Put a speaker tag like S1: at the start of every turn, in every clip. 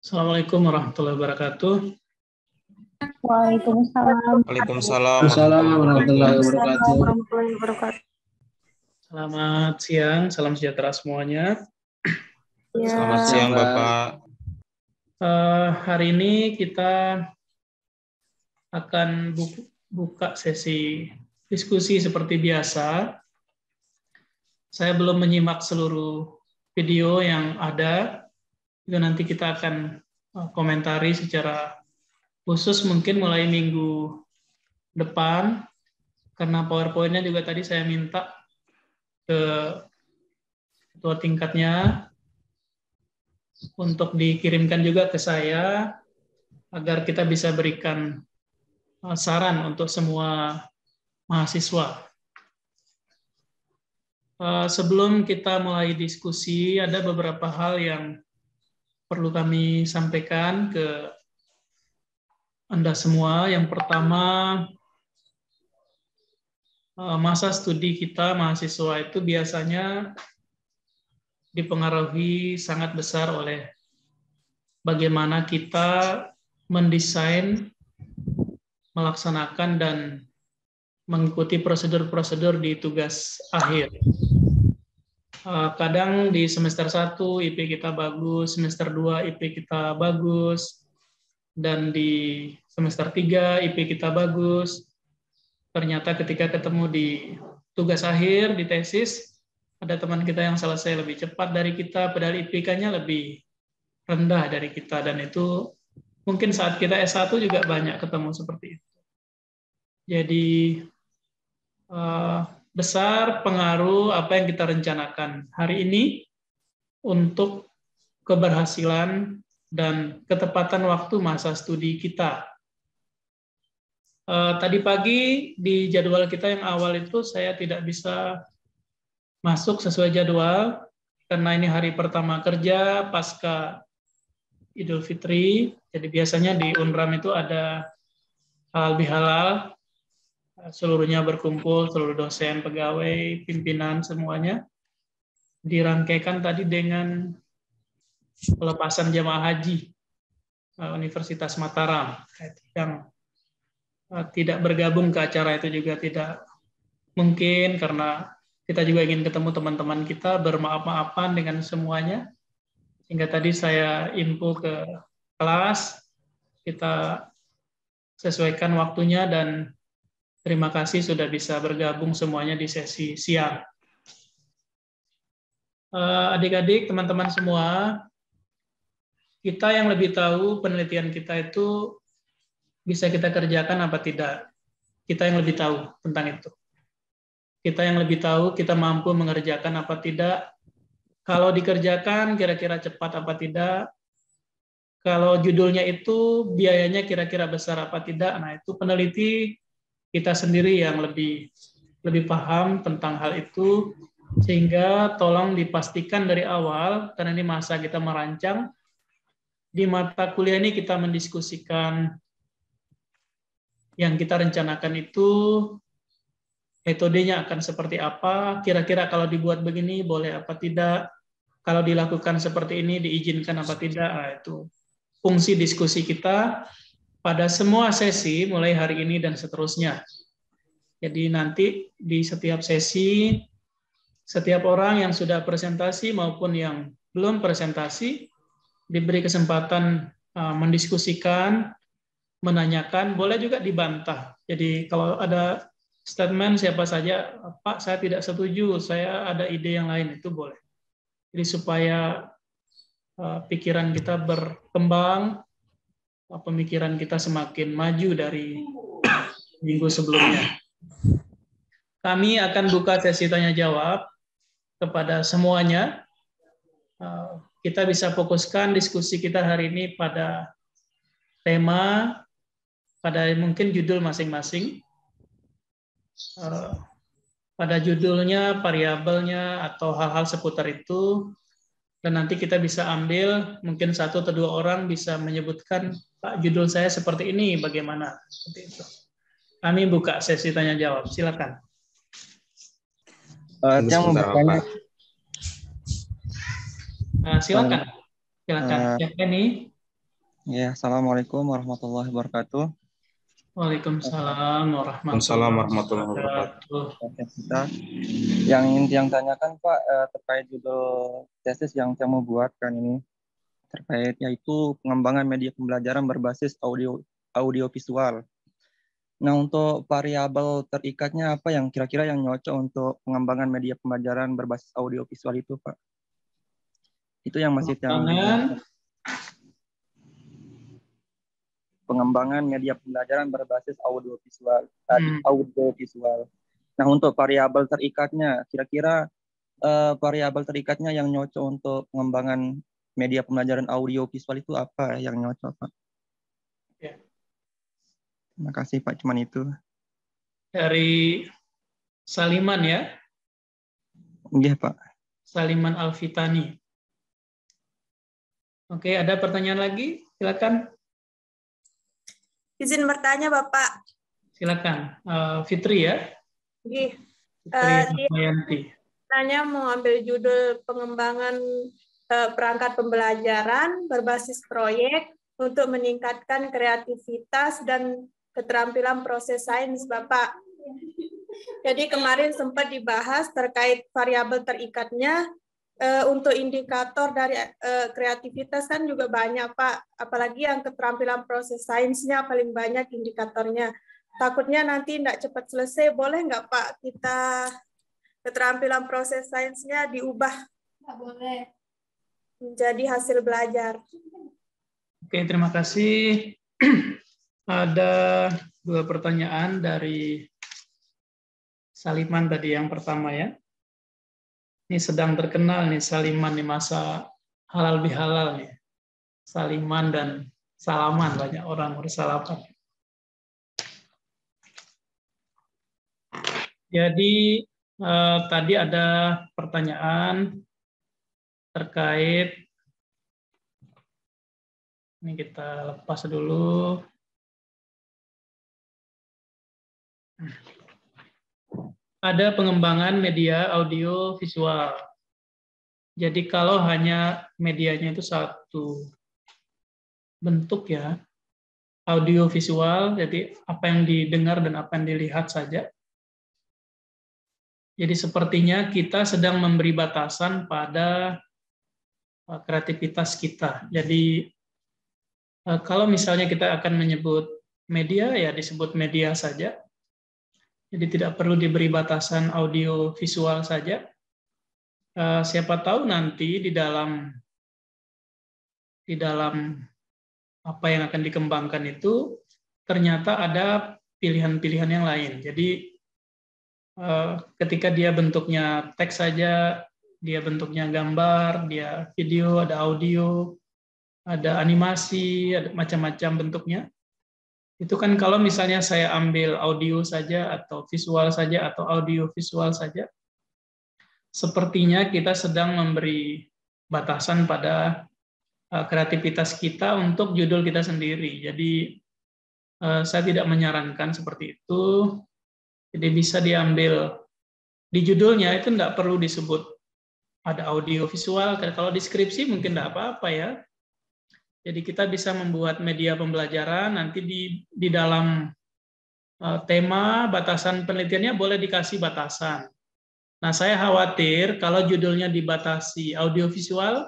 S1: Assalamualaikum warahmatullahi wabarakatuh.
S2: Waalaikumsalam.
S3: Waalaikumsalam
S4: Warahmatullahi wabarakatuh.
S2: Warahmatullahi wabarakatuh.
S1: Selamat siang, salam sejahtera semuanya.
S2: Ya,
S3: Selamat siang Bapak.
S1: Hari ini kita akan buka sesi diskusi seperti biasa. Saya belum menyimak seluruh video yang ada. Juga nanti kita akan komentari secara khusus mungkin mulai minggu depan, karena PowerPoint-nya juga tadi saya minta ke ketua tingkatnya untuk dikirimkan juga ke saya agar kita bisa berikan saran untuk semua mahasiswa. Sebelum kita mulai diskusi, ada beberapa hal yang perlu kami sampaikan ke Anda semua. Yang pertama, masa studi kita mahasiswa itu biasanya dipengaruhi sangat besar oleh bagaimana kita mendesain, melaksanakan, dan mengikuti prosedur-prosedur di tugas akhir. Kadang di semester 1 IP kita bagus, semester 2 IP kita bagus, dan di semester 3 IP kita bagus. Ternyata ketika ketemu di tugas akhir, di tesis, ada teman kita yang selesai lebih cepat dari kita, padahal IPK-nya lebih rendah dari kita, dan itu mungkin saat kita S1 juga banyak ketemu seperti itu. Jadi besar pengaruh apa yang kita rencanakan hari ini untuk keberhasilan dan ketepatan waktu masa studi kita. Tadi pagi di jadwal kita yang awal itu saya tidak bisa masuk sesuai jadwal karena ini hari pertama kerja pasca Idul Fitri. Jadi biasanya di Unram itu ada halal bihalal, seluruhnya berkumpul, seluruh dosen, pegawai, pimpinan, semuanya. Dirangkaikan tadi dengan pelepasan jemaah haji Universitas Mataram. Yang tidak bergabung ke acara itu juga tidak mungkin, karena kita juga ingin ketemu teman-teman kita, bermaaf-maafan dengan semuanya. Hingga tadi saya info ke kelas, kita sesuaikan waktunya, dan terima kasih sudah bisa bergabung semuanya di sesi siang. Adik-adik, teman-teman semua, kita yang lebih tahu penelitian kita itu bisa kita kerjakan apa tidak. Kita yang lebih tahu tentang itu. Kita yang lebih tahu kita mampu mengerjakan apa tidak. Kalau dikerjakan kira-kira cepat apa tidak. Kalau judulnya itu biayanya kira-kira besar apa tidak. Nah, itu peneliti kita sendiri yang lebih paham tentang hal itu, sehingga tolong dipastikan dari awal, karena ini masa kita merancang, di mata kuliah ini kita mendiskusikan yang kita rencanakan itu, metodenya akan seperti apa, kira-kira kalau dibuat begini boleh apa tidak, kalau dilakukan seperti ini diizinkan apa tidak. Nah, itu fungsi diskusi kita pada semua sesi mulai hari ini dan seterusnya. Jadi nanti di setiap sesi, setiap orang yang sudah presentasi maupun yang belum presentasi diberi kesempatan mendiskusikan, menanyakan, boleh juga dibantah. Jadi kalau ada statement siapa saja, Pak saya tidak setuju, saya ada ide yang lain, itu boleh. Jadi supaya pikiran kita berkembang, pemikiran kita semakin maju dari minggu sebelumnya. Kami akan buka sesi tanya jawab kepada semuanya. Kita bisa fokuskan diskusi kita hari ini pada tema, pada mungkin judul masing-masing. Pada judulnya, variabelnya, atau hal-hal seputar itu. Dan nanti kita bisa ambil, mungkin 1 atau 2 orang bisa menyebutkan, Pak, judul saya seperti ini, bagaimana? Seperti itu. Kami buka sesi tanya jawab, silakan.
S4: Yang membukanya.
S1: Silakan. Siapa nih?
S5: Ya, Assalamualaikum warahmatullahi wabarakatuh.
S1: Waalaikumsalam
S3: Waalaikumsalam
S1: warahmatullahi
S3: warahmatullahi wabarakatuh.
S1: wabarakatuh.
S5: Oke, kita yang ingin yang tanyakan Pak terkait judul tesis yang saya mau buatkan ini terkait yaitu pengembangan media pembelajaran berbasis audiovisual. Nah, untuk variabel terikatnya apa yang kira-kira yang cocok untuk pengembangan media pembelajaran berbasis audiovisual itu, Pak? Itu yang masih pengembangan media pembelajaran berbasis audiovisual. Audiovisual. Nah, untuk variabel terikatnya, kira-kira variabel terikatnya yang cocok untuk pengembangan media pembelajaran audiovisual itu apa yang cocok, Pak?
S1: Ya.
S5: Terima kasih, Pak. Cuman itu.
S1: Dari Saliman ya?
S5: Iya, Pak.
S1: Saliman Alfitani. Oke, ada pertanyaan lagi? Silakan.
S2: Izin bertanya, Bapak.
S1: Silakan. Fitri ya?
S2: Fitri
S1: Mayanti.
S2: Tanya mau ambil judul pengembangan perangkat pembelajaran berbasis proyek untuk meningkatkan kreativitas dan keterampilan proses sains, Bapak. Jadi kemarin sempat dibahas terkait variabel terikatnya. Untuk indikator dari kreativitas kan juga banyak, Pak. Apalagi yang keterampilan proses sainsnya paling banyak indikatornya. Takutnya nanti tidak cepat selesai. Boleh nggak, Pak, kita keterampilan proses sainsnya diubah? Nggak boleh. Menjadi hasil belajar.
S1: Oke, terima kasih. Ada 2 pertanyaan dari Saliman tadi yang pertama ya. Ini sedang terkenal nih Saliman di masa halal bihalal nih. Saliman dan salaman, banyak orang bersalaman. Jadi tadi ada pertanyaan terkait, ini kita lepas dulu. Ada pengembangan media audio visual. Jadi kalau hanya medianya itu satu bentuk ya, audio visual, jadi apa yang didengar dan apa yang dilihat saja. Jadi sepertinya kita sedang memberi batasan pada kreativitas kita. Jadi kalau misalnya kita akan menyebut media, ya disebut media saja. Jadi tidak perlu diberi batasan audio visual saja. Siapa tahu nanti di dalam apa yang akan dikembangkan itu ternyata ada pilihan-pilihan yang lain. Jadi ketika dia bentuknya teks saja, dia bentuknya gambar, dia video, ada audio, ada animasi, ada macam-macam bentuknya. Itu kan kalau misalnya saya ambil audio saja atau visual saja atau audio visual saja, sepertinya kita sedang memberi batasan pada kreativitas kita untuk judul kita sendiri. Jadi saya tidak menyarankan seperti itu. Jadi bisa diambil di judulnya itu tidak perlu disebut ada audio visual. Kalau deskripsi mungkin tidak apa-apa ya. Jadi kita bisa membuat media pembelajaran, nanti di dalam tema, batasan penelitiannya boleh dikasih batasan. Nah, saya khawatir kalau judulnya dibatasi audiovisual,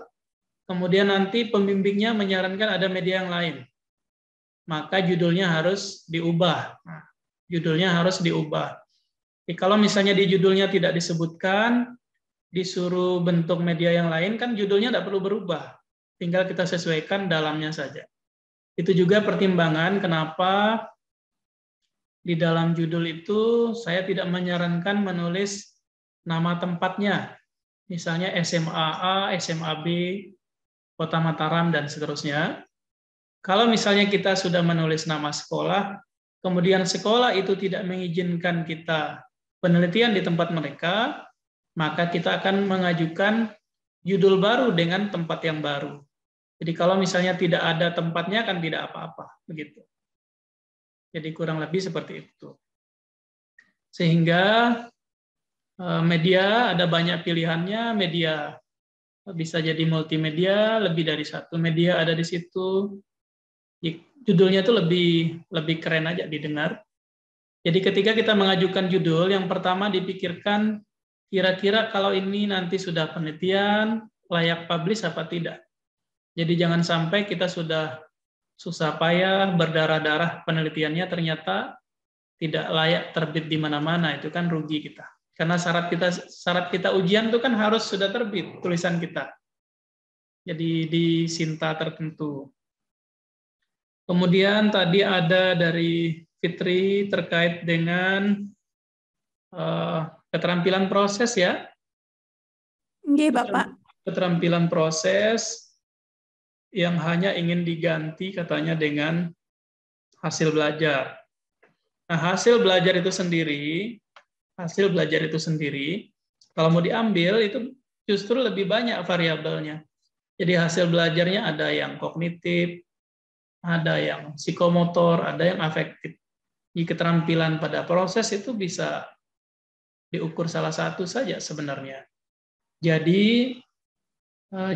S1: kemudian nanti pembimbingnya menyarankan ada media yang lain. Maka judulnya harus diubah. Nah, judulnya harus diubah. Jadi kalau misalnya di judulnya tidak disebutkan, disuruh bentuk media yang lain, kan judulnya tidak perlu berubah. Tinggal kita sesuaikan dalamnya saja. Itu juga pertimbangan kenapa di dalam judul itu saya tidak menyarankan menulis nama tempatnya. Misalnya SMA A, SMA B, Kota Mataram, dan seterusnya. Kalau misalnya kita sudah menulis nama sekolah, kemudian sekolah itu tidak mengizinkan kita penelitian di tempat mereka, maka kita akan mengajukan judul baru dengan tempat yang baru. Jadi kalau misalnya tidak ada tempatnya kan tidak apa-apa, begitu. Jadi kurang lebih seperti itu. Sehingga media ada banyak pilihannya, media bisa jadi multimedia, lebih dari satu media ada di situ. Judulnya itu lebih keren aja didengar. Jadi ketika kita mengajukan judul, yang pertama dipikirkan kira-kira kalau ini nanti sudah penelitian, layak publish apa tidak. Jadi jangan sampai kita sudah susah payah, berdarah-darah penelitiannya ternyata tidak layak terbit di mana-mana, itu kan rugi kita. Karena syarat kita ujian itu kan harus sudah terbit tulisan kita. Jadi di Sinta tertentu. Kemudian tadi ada dari Fitri terkait dengan keterampilan proses ya.
S6: Nggih, Bapak.
S1: Keterampilan proses yang hanya ingin diganti katanya dengan hasil belajar. Nah, hasil belajar itu sendiri, kalau mau diambil itu justru lebih banyak variabelnya. Jadi hasil belajarnya ada yang kognitif, ada yang psikomotor, ada yang afektif. Di keterampilan pada proses itu bisa diukur salah satu saja sebenarnya. Jadi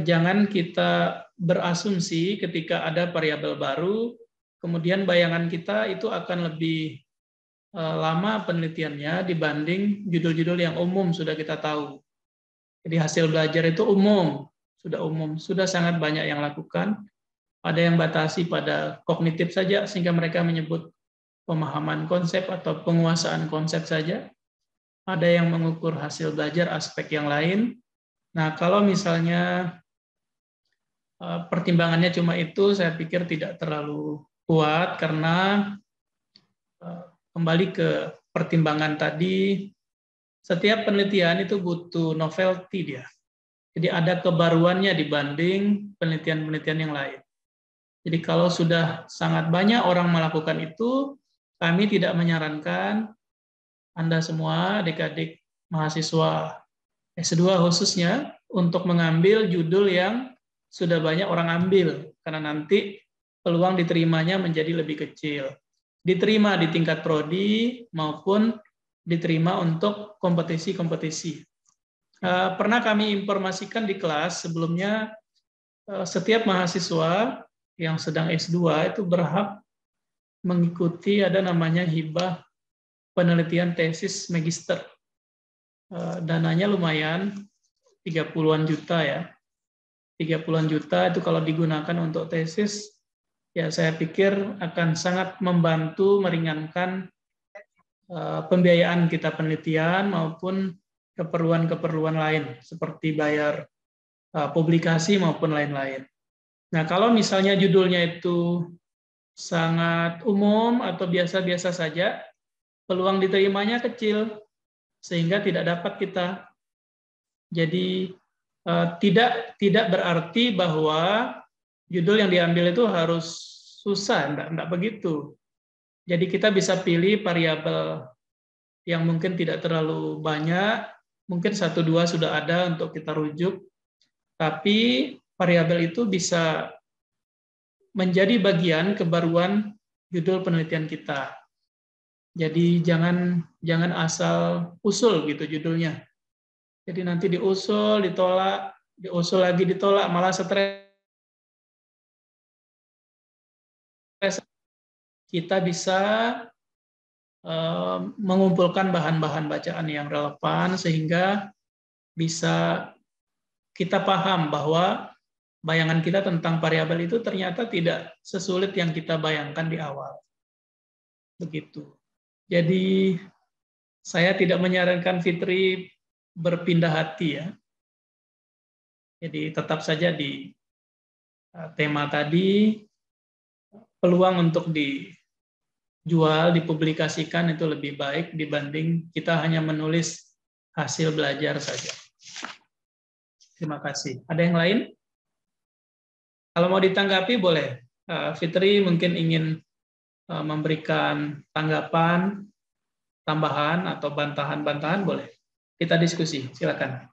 S1: jangan kita berasumsi ketika ada variabel baru, kemudian bayangan kita itu akan lebih lama penelitiannya dibanding judul-judul yang umum sudah kita tahu. Jadi hasil belajar itu umum, sudah sangat banyak yang lakukan. Ada yang batasi pada kognitif saja sehingga mereka menyebut pemahaman konsep atau penguasaan konsep saja. Ada yang mengukur hasil belajar aspek yang lain. Nah, kalau misalnya pertimbangannya cuma itu, saya pikir tidak terlalu kuat karena kembali ke pertimbangan tadi, setiap penelitian itu butuh novelty dia. Jadi ada kebaruannya dibanding penelitian-penelitian yang lain. Jadi kalau sudah sangat banyak orang melakukan itu, kami tidak menyarankan Anda semua, adik-adik mahasiswa S2 khususnya, untuk mengambil judul yang sudah banyak orang ambil, karena nanti peluang diterimanya menjadi lebih kecil. Diterima di tingkat prodi maupun diterima untuk kompetisi-kompetisi. Pernah kami informasikan di kelas sebelumnya, setiap mahasiswa yang sedang S2 itu berhak mengikuti ada namanya hibah penelitian tesis magister. Dananya lumayan, 30-an juta ya. 30-an juta itu kalau digunakan untuk tesis, ya saya pikir akan sangat membantu meringankan pembiayaan kita penelitian maupun keperluan-keperluan lain seperti bayar publikasi maupun lain-lain. Nah, kalau misalnya judulnya itu sangat umum atau biasa-biasa saja, peluang diterimanya kecil sehingga tidak dapat kita. Jadi tidak berarti bahwa judul yang diambil itu harus susah, enggak begitu. Jadi kita bisa pilih variabel yang mungkin tidak terlalu banyak, mungkin 1-2 sudah ada untuk kita rujuk, tapi variabel itu bisa menjadi bagian kebaruan judul penelitian kita. Jadi jangan asal usul gitu judulnya. Jadi nanti diusul, ditolak, diusul lagi ditolak, malah stres. Kita bisa mengumpulkan bahan-bahan bacaan yang relevan sehingga bisa kita paham bahwa bayangan kita tentang variabel itu ternyata tidak sesulit yang kita bayangkan di awal. Begitu. Jadi saya tidak menyarankan Fitri berpindah hati ya. Jadi tetap saja di tema tadi, peluang untuk dijual, dipublikasikan itu lebih baik dibanding kita hanya menulis hasil belajar saja. Terima kasih. Ada yang lain? Kalau mau ditanggapi boleh. Fitri mungkin ingin memberikan tanggapan, tambahan, atau bantahan-bantahan boleh. Kita diskusi, silakan.